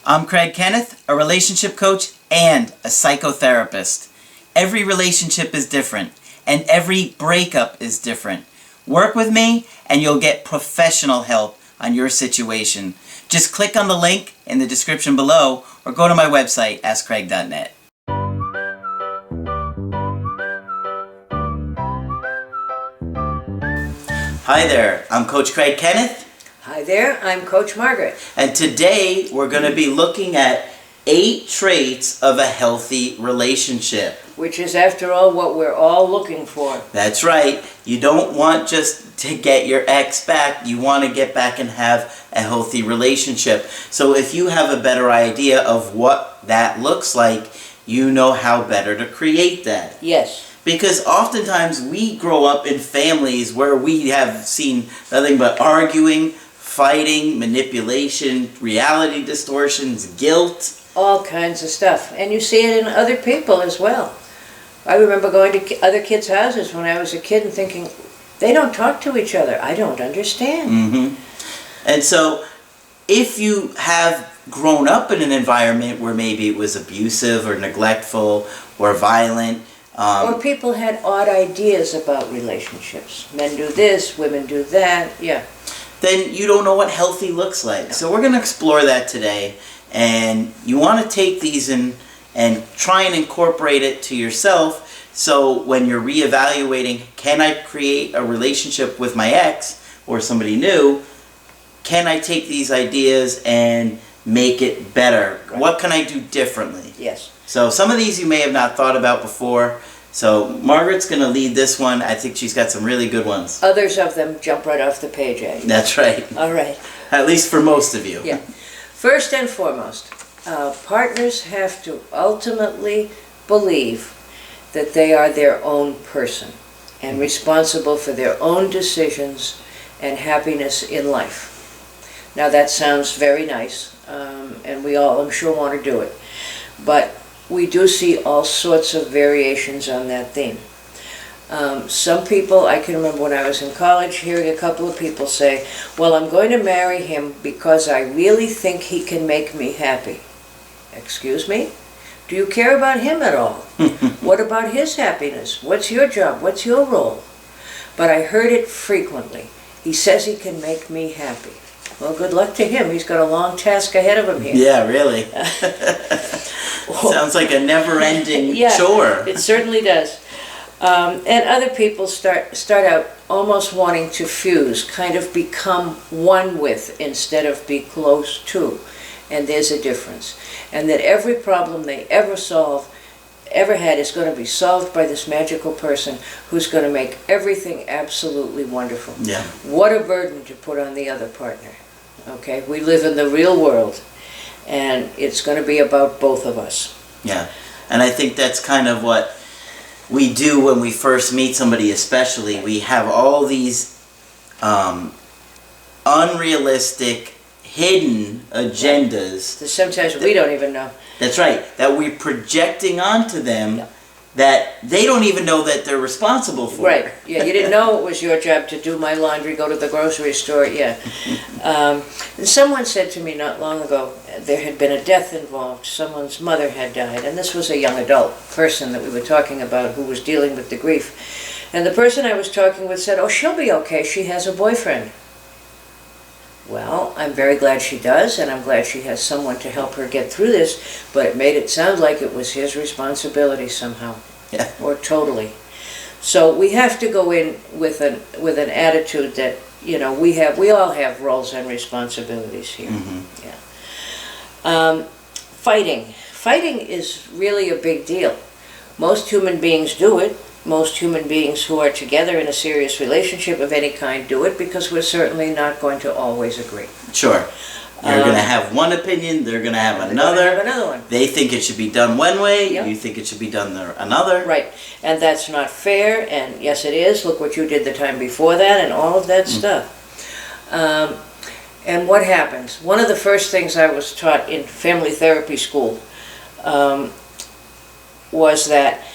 I'm Craig Kenneth, a relationship coach and a psychotherapist. Every relationship is different, and every breakup is different. Work with me, and you'll get professional help on your situation. Just click on the link in the description below, or go to my website, askcraig.net. Hi there, I'm Coach Craig Kenneth. Hi there, I'm Coach Margaret. And today we're going to be looking at 8 traits of a healthy relationship. Which is, after all, what we're all looking for. That's right. You don't want just to get your ex back. You want to get back and have a healthy relationship. So if you have a better idea of what that looks like, you know how better to create that. Yes. Because oftentimes we grow up in families where we have seen nothing but arguing, fighting, manipulation, reality distortions, guilt. All kinds of stuff. And you see it in other people as well. I remember going to other kids' houses when I was a kid and thinking, they don't talk to each other. I don't understand. Mm-hmm. And so if you have grown up in an environment where maybe it was abusive or neglectful or violent, or people had odd ideas about relationships. Men do this, women do that, yeah. Then you don't know what healthy looks like. No. So we're going to explore that today. And you want to take these and try and incorporate it to yourself. So when you're reevaluating, can I create a relationship with my ex or somebody new? Can I take these ideas and make it better? Right. What can I do differently? Yes. So some of these you may have not thought about before. So Margaret's going to lead this one. I think she's got some really good ones. Others of them jump right off the page, eh? That's right. All right. At least for most of you. Yeah. First and foremost, partners have to ultimately believe that they are their own person and responsible for their own decisions and happiness in life. Now that sounds very nice, and we all, I'm sure, want to do it. But we do see all sorts of variations on that theme. Some people, I can remember when I was in college hearing a couple of people say, well, I'm going to marry him because I really think he can make me happy. Excuse me? Do you care about him at all? What about his happiness? What's your job? What's your role? But I heard it frequently. He says he can make me happy. Well, good luck to him. He's got a long task ahead of him here. Yeah, really. Sounds like a never-ending chore. It certainly does. And other people start out almost wanting to fuse, kind of become one with instead of be close to. And there's a difference. And that every problem they ever had is going to be solved by this magical person who's going to make everything absolutely wonderful. Yeah. What a burden to put on the other partner. Okay, we live in the real world, and it's going to be about both of us. Yeah, and I think that's kind of what we do when we first meet somebody, especially. We have all these unrealistic, hidden agendas. That sometimes we don't even know. That's right, that we're projecting onto them. Yeah. That they don't even know that they're responsible for. Right, yeah, you didn't know it was your job to do my laundry, go to the grocery store, yeah. And someone said to me not long ago, there had been a death involved, someone's mother had died, and this was a young adult person that we were talking about who was dealing with the grief. And the person I was talking with said, oh, she'll be okay, she has a boyfriend. Well, I'm very glad she does, and I'm glad she has someone to help her get through this, but it made it sound like it was his responsibility somehow. Yeah. Or totally. So we have to go in with an attitude that, you know, we all have roles and responsibilities here. Mm-hmm. Yeah. Fighting is really a big deal. Most human beings do it. Most human beings who are together in a serious relationship of any kind do it because we're certainly not going to always agree. Sure. You're going to have one opinion, they're going to have another. One. They think it should be done one way, Yep. You think it should be done another. Right. And that's not fair, and yes it is, look what you did the time before that, and all of that stuff. And what happens? One of the first things I was taught in family therapy school was that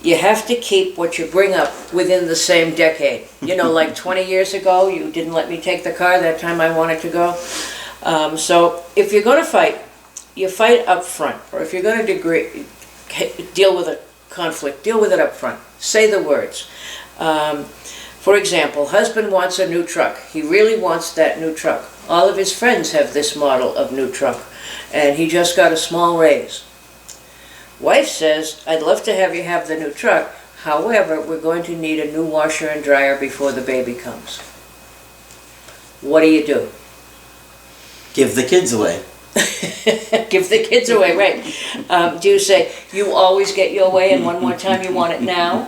you have to keep what you bring up within the same decade. You know, like 20 years ago, you didn't let me take the car that time I wanted to go. So if you're going to fight, you fight up front, or if you're going to deal with a conflict, deal with it up front. Say the words. For example, husband wants a new truck. He really wants that new truck. All of his friends have this model of new truck, and he just got a small raise. Wife says, I'd love to have you have the new truck. However, we're going to need a new washer and dryer before the baby comes. What do? Give the kids away. Give the kids away, right. Do you say, you always get your way and one more time you want it now?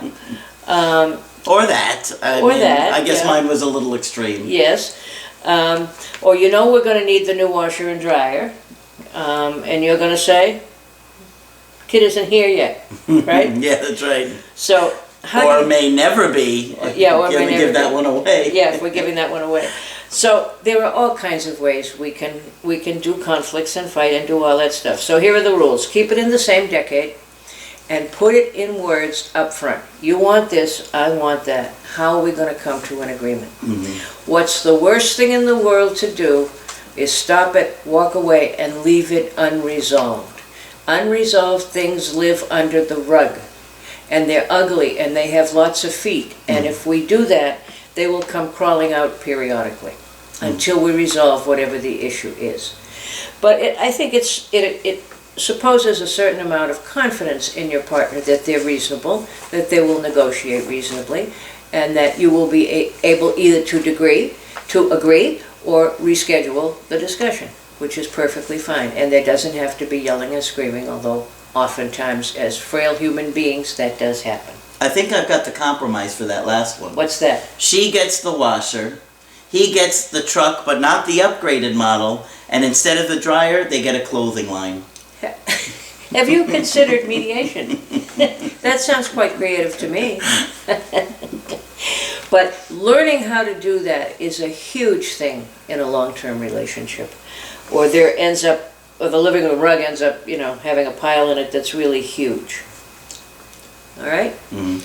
Or that. I guess yeah. mine was a little extreme. Yes. Or we're going to need the new washer and dryer. And you're going to say, kid isn't here yet, right? Yeah, that's right. So or may never be. Yeah, or may never give that one away. Yeah, if we're giving that one away. So there are all kinds of ways we can do conflicts and fight and do all that stuff. So here are the rules. Keep it in the same decade and put it in words up front. You want this, I want that. How are we going to come to an agreement? Mm-hmm. What's the worst thing in the world to do is stop it, walk away, and leave it unresolved. Unresolved things live under the rug, and they're ugly, and they have lots of feet. And if we do that, they will come crawling out periodically until we resolve whatever the issue is. But I think it supposes a certain amount of confidence in your partner that they're reasonable, that they will negotiate reasonably, and that you will be able either to agree or reschedule the discussion, which is perfectly fine. And there doesn't have to be yelling and screaming, although oftentimes as frail human beings that does happen. I think I've got the compromise for that last one. What's that? She gets the washer, he gets the truck, but not the upgraded model, and instead of the dryer, they get a clothing line. Have you considered mediation? That sounds quite creative to me. But learning how to do that is a huge thing in a long-term relationship. Or the living room rug ends up, having a pile in it that's really huge. All right? Mm-hmm.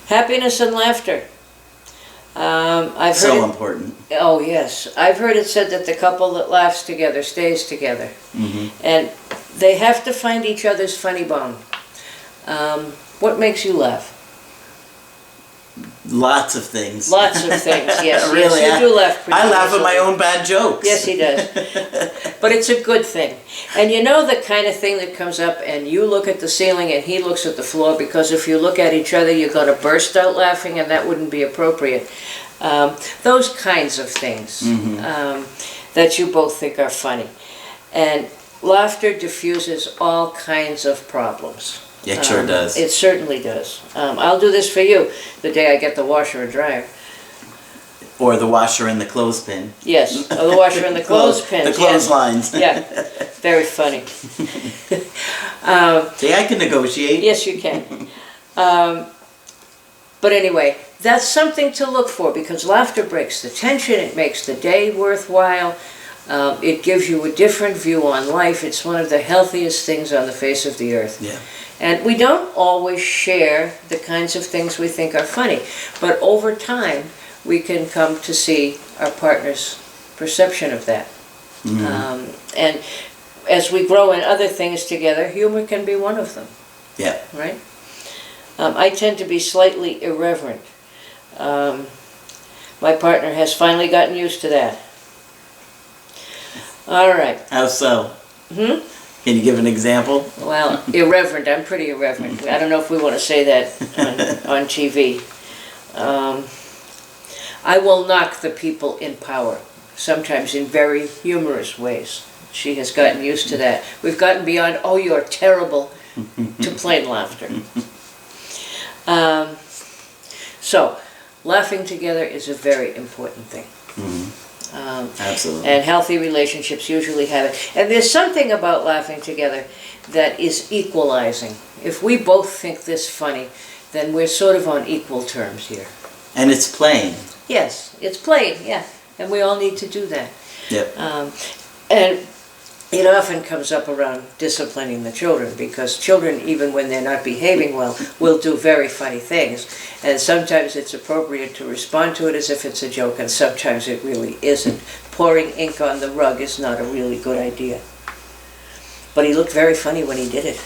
Happiness and laughter. I've heard so important. Oh, yes. I've heard it said that the couple that laughs together stays together. Mm-hmm. And they have to find each other's funny bone. What makes you laugh? Lots of things. Lots of things, yes. Really, yes, you do laugh pretty I laugh at easily. my own bad jokes. Yes, he does. But it's a good thing. And the kind of thing that comes up and you look at the ceiling and he looks at the floor, because if you look at each other, you're going to burst out laughing, and that wouldn't be appropriate. Those kinds of things that you both think are funny. And laughter diffuses all kinds of problems. It sure does. It certainly does. I'll do this for you the day I get the washer and dryer. Or the washer and the clothespin. Yes, or the washer and the clothespin. The clotheslines. Yes. Yeah, very funny. See, I can negotiate. Yes, you can. But anyway, that's something to look for, because laughter breaks the tension, it makes the day worthwhile, it gives you a different view on life. It's one of the healthiest things on the face of the earth. Yeah. And we don't always share the kinds of things we think are funny, but over time we can come to see our partner's perception of that. Mm-hmm. And as we grow in other things together, humor can be one of them. Yeah. Right? I tend to be slightly irreverent. My partner has finally gotten used to that. All right. How so? Hmm? Can you give an example? Well, irreverent. I'm pretty irreverent. I don't know if we want to say that on TV. I will knock the people in power, sometimes in very humorous ways. She has gotten used to that. We've gotten beyond, oh, you're terrible, to plain laughter. So, laughing together is a very important thing. Mm-hmm. Absolutely. And healthy relationships usually have it. And there's something about laughing together that is equalizing. If we both think this funny, then we're sort of on equal terms here. And it's plain. Yes, it's plain, yeah. And we all need to do that. Yep. And it often comes up around disciplining the children, because children, even when they're not behaving well, will do very funny things. And sometimes it's appropriate to respond to it as if it's a joke, and sometimes it really isn't. Pouring ink on the rug is not a really good idea. but he looked very funny when he did it.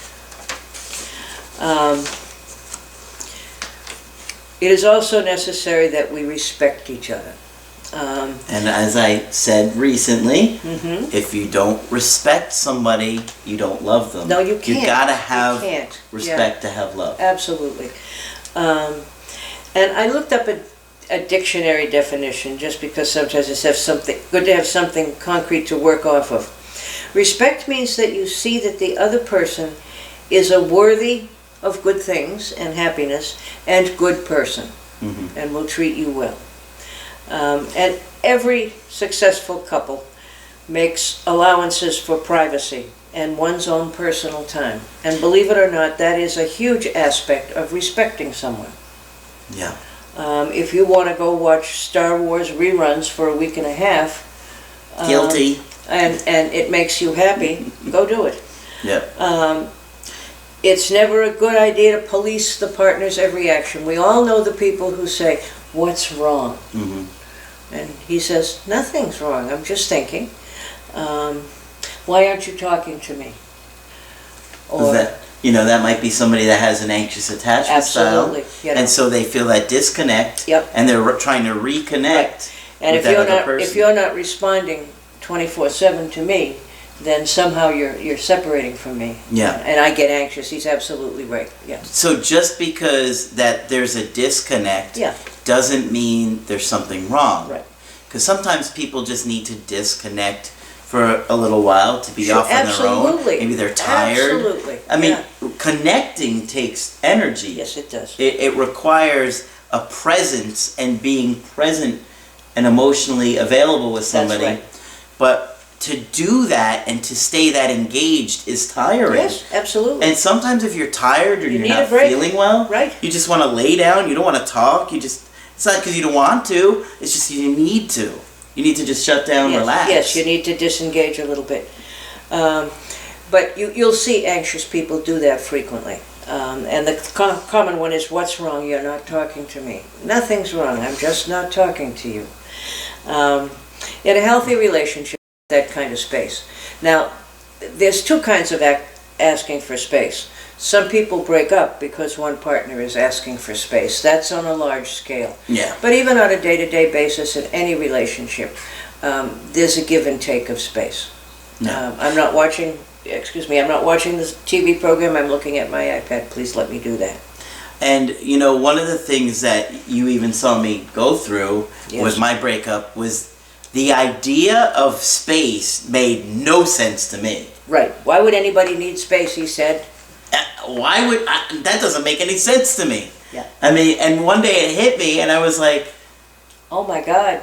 It is also necessary that we respect each other. And as I said recently, if you don't respect somebody, you don't love them. No, you can't. You gotta have respect Yeah. to have love. Absolutely. And I looked up a dictionary definition just because sometimes it's good to have something concrete to work off of. Respect means that you see that the other person is a worthy of good things and happiness and good person and will treat you well. And every successful couple makes allowances for privacy and one's own personal time. And believe it or not, that is a huge aspect of respecting someone. Yeah. If you want to go watch Star Wars reruns for a week and a half, Guilty. and it makes you happy, go do it. Yeah. It's never a good idea to police the partner's every action. We all know the people who say, "What's wrong?" And he says, "Nothing's wrong, I'm just thinking. Why aren't you talking to me?" Or, that might be somebody that has an anxious attachment absolutely, style. And so they feel that disconnect. Yep. And they're trying to reconnect and with that other person. if you're not responding 24/7 to me, then somehow you're separating from me. Yeah. And I get anxious. He's absolutely right. Yeah. So just because that there's a disconnect doesn't mean there's something wrong. Right. Because sometimes people just need to disconnect for a little while to be off on their own. Absolutely. Maybe they're tired. Absolutely. I mean, connecting takes energy. Yes, it does. It requires a presence and being present and emotionally available with somebody. That's right. But to do that and to stay that engaged is tiring. Yes, absolutely. And sometimes if you're tired or You you're need not a break. feeling well, Right. you just want to lay down, you don't want to talk, it's not because you don't want to, it's just you need to. You need to just shut down, Yes, relax. yes, you need to disengage a little bit. But you'll see anxious people do that frequently. And the common one is, "What's wrong? You're not talking to me." Nothing's wrong, I'm just not talking to you. In a healthy relationship, that kind of space. Now, there's two kinds of asking for space. Some people break up because one partner is asking for space. That's on a large scale. Yeah. But even on a day-to-day basis in any relationship, there's a give and take of space. No. I'm not watching this TV program, I'm looking at my iPad. Please let me do that. And, one of the things that you even saw me go through with my breakup was the idea of space made no sense to me. Right. Why would anybody need space, he said. That doesn't make any sense to me. Yeah. I mean, and one day it hit me and I was like, oh my God.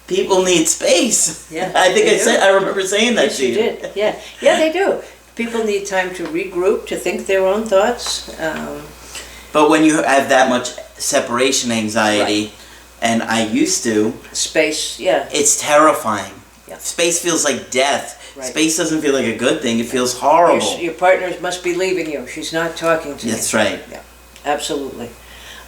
People need space. Yeah. I remember saying that yes, to you. You did. Yeah. Yeah, they do. People need time to regroup, to think their own thoughts. But when you have that much separation anxiety, and I used to, space, yeah. It's terrifying. Yeah. Space feels like death. Right. Space doesn't feel like a good thing. It feels horrible. Your partner must be leaving you. She's not talking to you. That's right. Yeah, absolutely.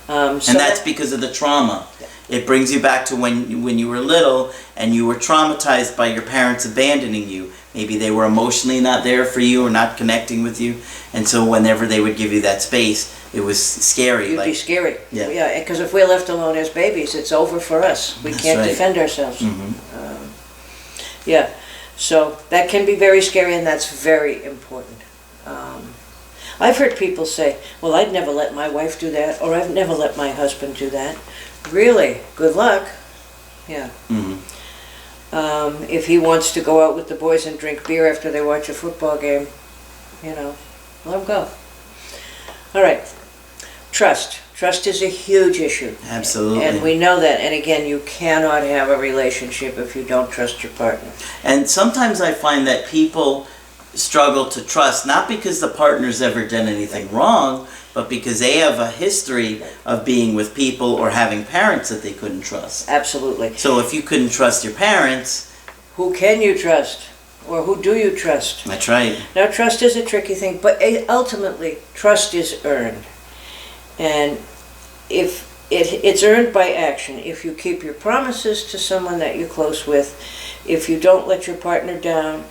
And that's because of the trauma. Yeah. It brings you back to when you were little and you were traumatized by your parents abandoning you. Maybe they were emotionally not there for you or not connecting with you. And so whenever they would give you that space, it was scary. It'd be scary. Yeah. Yeah, because if we're left alone as babies, it's over for us. We can't defend ourselves. Yeah, so that can be very scary, and that's very important. I've heard people say, well, I'd never let my wife do that, or I've never let my husband do that. Really? Good luck. Yeah. If he wants to go out with the boys and drink beer after they watch a football game, let him go. All right. Trust. Trust is a huge issue. Absolutely. And we know that. And again, you cannot have a relationship if you don't trust your partner. And sometimes I find that people struggle to trust, not because the partner's ever done anything wrong, but because they have a history of being with people or having parents that they couldn't trust. Absolutely. So if you couldn't trust your parents... Who can you trust? Or who do you trust? That's right. Now, trust is a tricky thing, but ultimately, trust is earned. And if it's earned by action, if you keep your promises to someone that you're close with, if you don't let your partner down,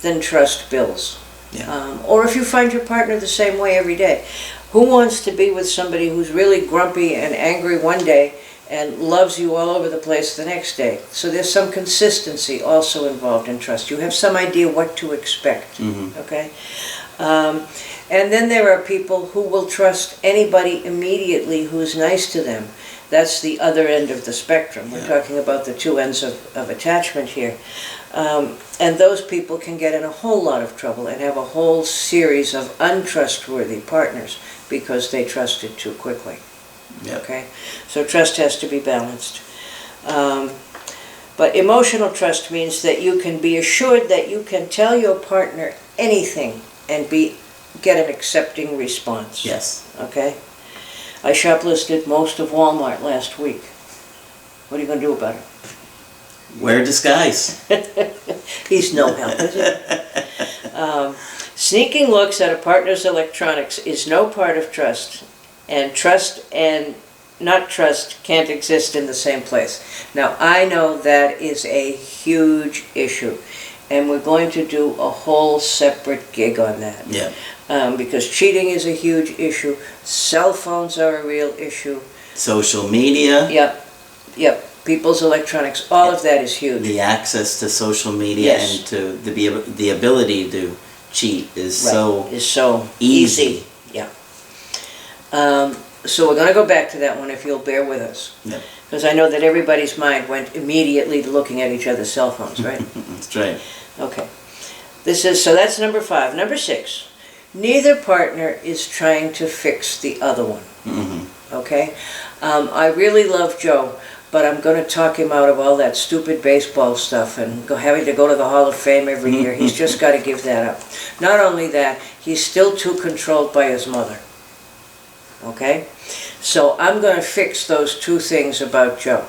then trust builds. Yeah. Or if you find your partner the same way every day. Who wants to be with somebody who's really grumpy and angry one day and loves you all over the place the next day? So there's some consistency also involved in trust. You have some idea what to expect, okay? And then there are people who will trust anybody immediately who's nice to them. That's the other end of the spectrum. We're talking about the two ends of attachment here. And those people can get in a whole lot of trouble and have a whole series of untrustworthy partners because they trusted too quickly. Yep. Okay? So trust has to be balanced. But emotional trust means that you can be assured that you can tell your partner anything and get an accepting response. Yes. Okay? I shoplifted most of Walmart last week. What are you going to do about it? Wear a disguise. He's no help, is he? Sneaking looks at a partner's electronics is no part of trust, and trust and not trust can't exist in the same place. Now, I know that is a huge issue, and we're going to do a whole separate gig on that. Yeah. Because cheating is a huge issue, cell phones are a real issue. Social media. Yep. People's electronics, all of that is huge. The access to social media and to the ability to cheat is so easy. Yeah. So we're going to go back to that one if you'll bear with us. Yep. Because I know that everybody's mind went immediately to looking at each other's cell phones, right? That's right. Okay. So that's number 5. Number 6, neither partner is trying to fix the other one. Okay? I really love Joe, but I'm going to talk him out of all that stupid baseball stuff and having to go to the Hall of Fame every year. He's just got to give that up. Not only that, he's still too controlled by his mother. Okay? So I'm going to fix those two things about Joe.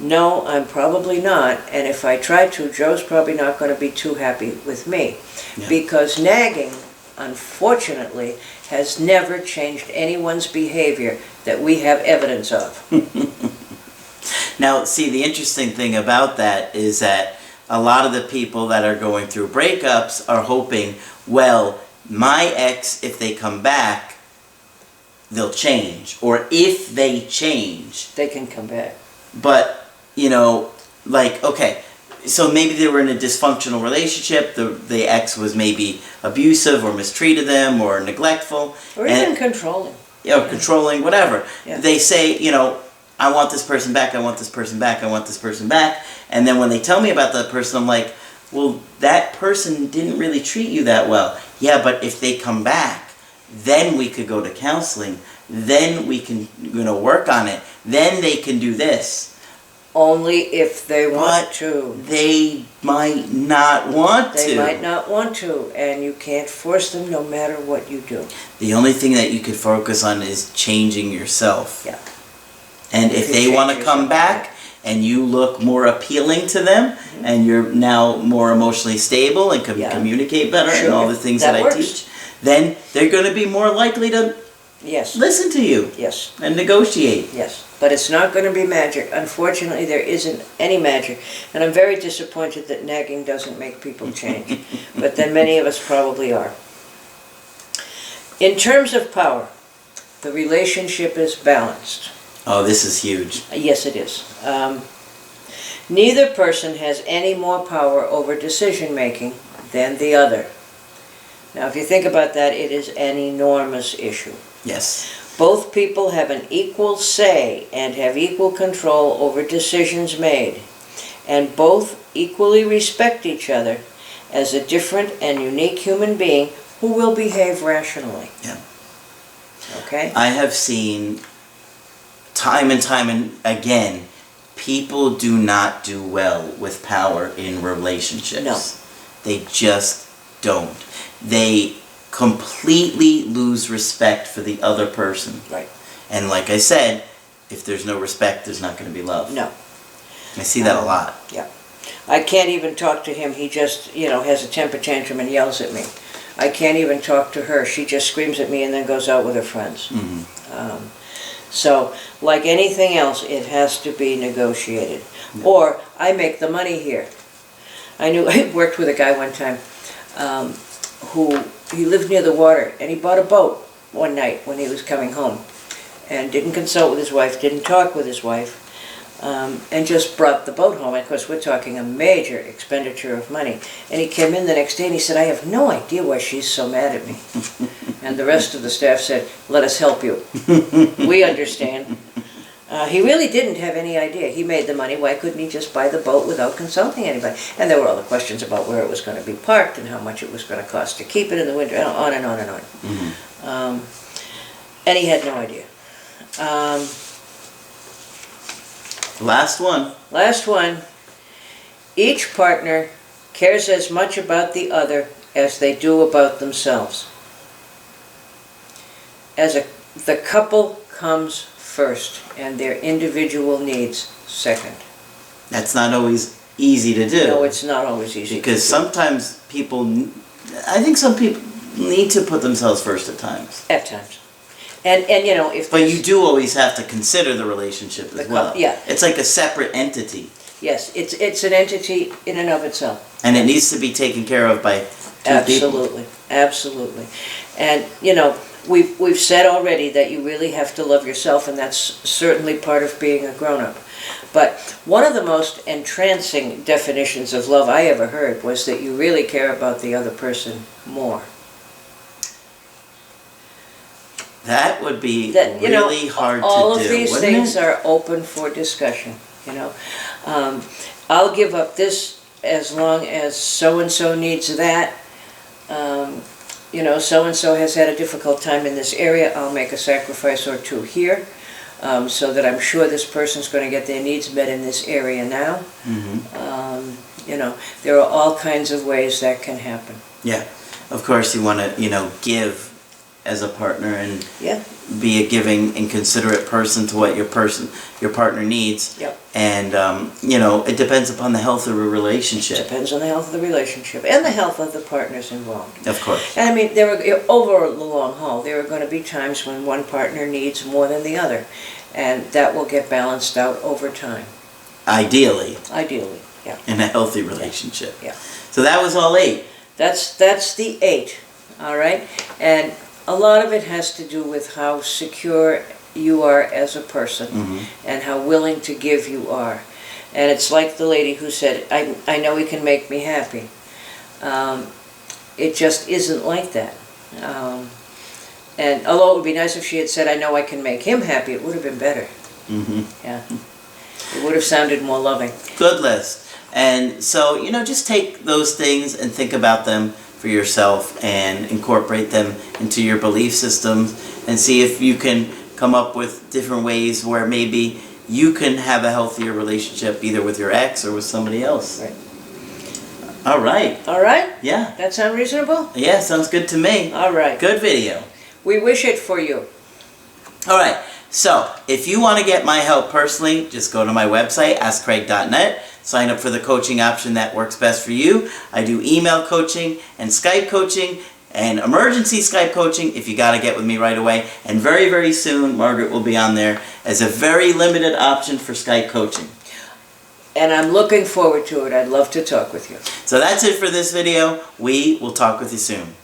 No, I'm probably not, and if I try to, Joe's probably not going to be too happy with me. Yeah. Because nagging, unfortunately, has never changed anyone's behavior that we have evidence of. Now, see, the interesting thing about that is that a lot of the people that are going through breakups are hoping, well, my ex, if they come back, they'll change. Or if they change, They can come back. but, you know, like, okay, so maybe they were in a dysfunctional relationship, the ex was maybe abusive or mistreated them or neglectful. Or even controlling. Controlling, whatever. Yeah. They say, I want this person back, I want this person back, I want this person back. And then when they tell me about that person, I'm like, well, that person didn't really treat you that well. Yeah, but if they come back, then we could go to counseling. Then we can, work on it. Then they can do this. Only if they want But to. they might not want to. They might not want to, and you can't force them no matter what you do. The only thing that you could focus on is changing yourself. Yeah. And if they want to come back and you look more appealing to them and you're now more emotionally stable and can communicate better and all the things that I teach, then they're going to be more likely to listen to you and negotiate. Yes, but it's not going to be magic. Unfortunately, there isn't any magic. And I'm very disappointed that nagging doesn't make people change. But then many of us probably are. In terms of power, the relationship is balanced. Oh, this is huge. Yes, it is. Neither person has any more power over decision making than the other. Now, if you think about that, it is an enormous issue. Yes. Both people have an equal say and have equal control over decisions made, and both equally respect each other as a different and unique human being who will behave rationally. Yeah. Okay? I have seen time and time and again, people do not do well with power in relationships. No. They just don't. They completely lose respect for the other person. Right. And like I said, if there's no respect, there's not going to be love. No. I see that a lot. Yeah. I can't even talk to him. He just, has a temper tantrum and yells at me. I can't even talk to her. She just screams at me and then goes out with her friends. Mm-hmm. So, like anything else, it has to be negotiated. Yeah. Or, I make the money here. I worked with a guy one time. who, he lived near the water, and he bought a boat one night when he was coming home, and didn't consult with his wife, didn't talk with his wife, and just brought the boat home. And of course, we're talking a major expenditure of money. And he came in the next day and he said, I have no idea why she's so mad at me. And the rest of the staff said, let us help you. We understand. He really didn't have any idea. He made the money. Why couldn't he just buy the boat without consulting anybody? And there were all the questions about where it was going to be parked and how much it was going to cost to keep it in the winter, and on and on and on. Mm-hmm. And he had no idea. Last one. Last one. Each partner cares as much about the other as they do about themselves. The couple comes first, and their individual needs second. That's not always easy to do. No, it's not always easy because to do. sometimes I think some people need to put themselves first at times. At times. And you know, if But you do always have to consider the relationship as well. Yeah. It's like a separate entity. Yes, it's an entity in and of itself. And it needs to be taken care of by two people. Absolutely. And you know, we've said already that you really have to love yourself, and that's certainly part of being a grown-up. But one of the most entrancing definitions of love I ever heard was that you really care about the other person more. That would be really hard to do. All of these things are open for discussion, you know. I'll give up this as long as so-and-so needs that. You know, so-and-so has had a difficult time in this area. I'll make a sacrifice or two here, so that I'm sure this person's going to get their needs met in this area now. Mm-hmm. You know, there are all kinds of ways that can happen. Yeah. Of course, you want to, give as a partner and be a giving and considerate person to what your partner needs. Yep. And it depends upon the health of a relationship. Depends on the health of the relationship and the health of the partners involved. Of course. And I mean, over the long haul, there are going to be times when one partner needs more than the other, and that will get balanced out over time. Ideally. Yeah. In a healthy relationship. Yeah. So that was all 8. That's the 8. All right, and a lot of it has to do with how secure you are as a person, mm-hmm. and how willing to give you are. And it's like the lady who said, I know he can make me happy. It just isn't like that. And although it would be nice if she had said, I know I can make him happy, it would have been better. Mm-hmm. Yeah. It would have sounded more loving. Good list. And so, just take those things and think about them for yourself and incorporate them into your belief systems and see if you can come up with different ways where maybe you can have a healthier relationship either with your ex or with somebody else. Right. All right. All right? Yeah. That sound reasonable? Yeah, sounds good to me. All right. Good video. We wish it for you. All right. So, if you want to get my help personally, just go to my website, askcraig.net. Sign up for the coaching option that works best for you. I do email coaching and Skype coaching and emergency Skype coaching if you got to get with me right away. And very, very soon, Margaret will be on there as a very limited option for Skype coaching. And I'm looking forward to it. I'd love to talk with you. So that's it for this video. We will talk with you soon.